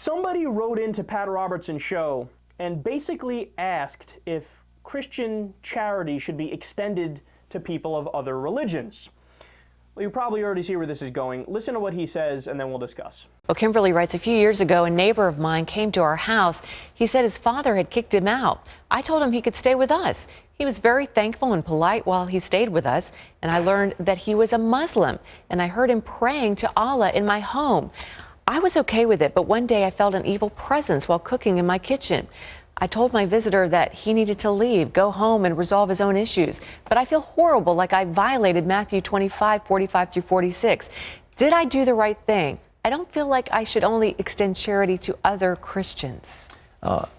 Somebody wrote into Pat Robertson's show and basically asked if Christian charity should be extended to people of other religions. Well, you probably already see where this is going. Listen to what he says, and then we'll discuss. Well, Kimberly writes, a few years ago, a neighbor of mine came to our house. He said his father had kicked him out. I told him he could stay with us. He was very thankful and polite while he stayed with us, and I learned that he was a Muslim, and I heard him praying to Allah in my home. I was okay with it, but one day I felt an evil presence while cooking in my kitchen. I told my visitor that he needed to leave, go home, and resolve his own issues. But I feel horrible, like I violated Matthew 25:45-46. Did I do the right thing? I don't feel like I should only extend charity to other Christians.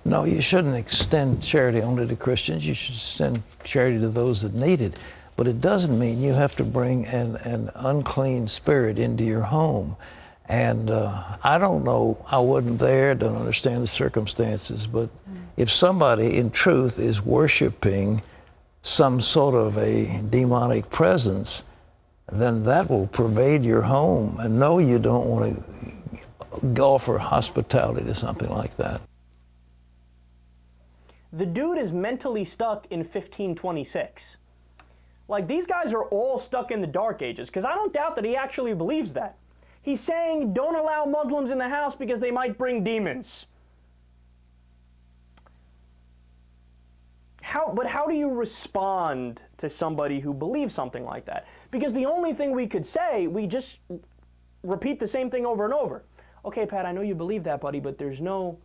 No, you shouldn't extend charity only to Christians. You should extend charity to those that need it. But it doesn't mean you have to bring an unclean spirit into your home. And I don't know, I wasn't there, don't understand the circumstances, but if somebody in truth is worshiping some sort of a demonic presence, then that will pervade your home. And no, you don't want to offer hospitality to something like that. The dude is mentally stuck in 1526. Like, these guys are all stuck in the Dark Ages, because I don't doubt that he actually believes that. He's saying, don't allow Muslims in the house because they might bring demons. But how do you respond to somebody who believes something like that? Because the only thing we could say, we just repeat the same thing over and over. Okay, Pat, I know you believe that, buddy, but there's no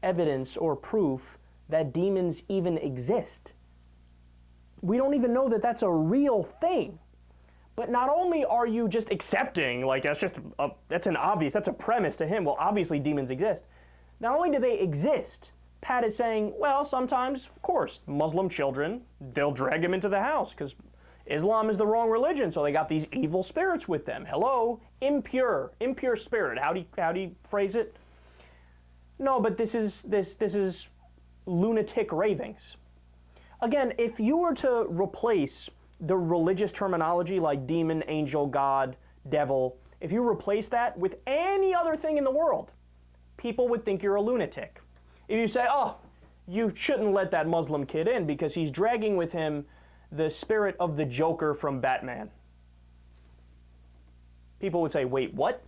evidence or proof that demons even exist. We don't even know that that's a real thing. But not only are you just accepting, like that's a premise to him, well, obviously demons exist. Not only do they exist, Pat is saying, well, sometimes, of course, Muslim children, they'll drag them into the house because Islam is the wrong religion, so they got these evil spirits with them. Hello? Impure spirit. How do you phrase it? No, but this is lunatic ravings. Again, if you were to replace the religious terminology like demon, angel, God, devil, if you replace that with any other thing in the world, people would think you're a lunatic. If you say, oh, you shouldn't let that Muslim kid in because he's dragging with him the spirit of the Joker from Batman. People would say, wait, what?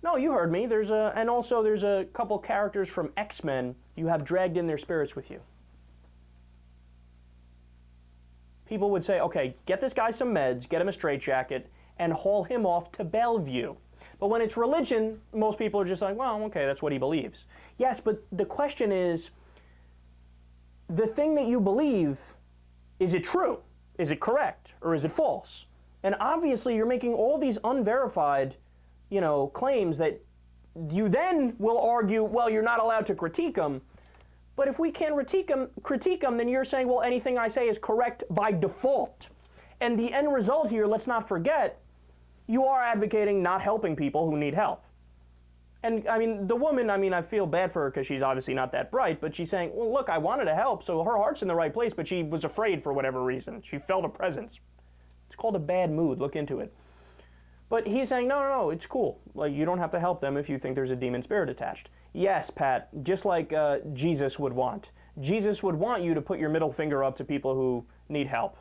No, you heard me. And also there's a couple characters from X-Men you have dragged in their spirits with you. People would say, okay, get this guy some meds, get him a straitjacket, and haul him off to Bellevue. But when it's religion, most people are just like, well, okay, that's what he believes. Yes, but the question is, the thing that you believe, is it true? Is it correct? Or is it false? And obviously you're making all these unverified, claims that you then will argue, well, you're not allowed to critique them. But if we can't critique them, then you're saying, well, anything I say is correct by default. And the end result here, let's not forget, you are advocating not helping people who need help. And I mean, the woman, I feel bad for her because she's obviously not that bright, but she's saying, well, look, I wanted to help, so her heart's in the right place, but she was afraid for whatever reason. She felt a presence. It's called a bad mood. Look into it. But he's saying, no, it's cool. Like, you don't have to help them if you think there's a demon spirit attached. Yes, Pat, just like Jesus would want. Jesus would want you to put your middle finger up to people who need help.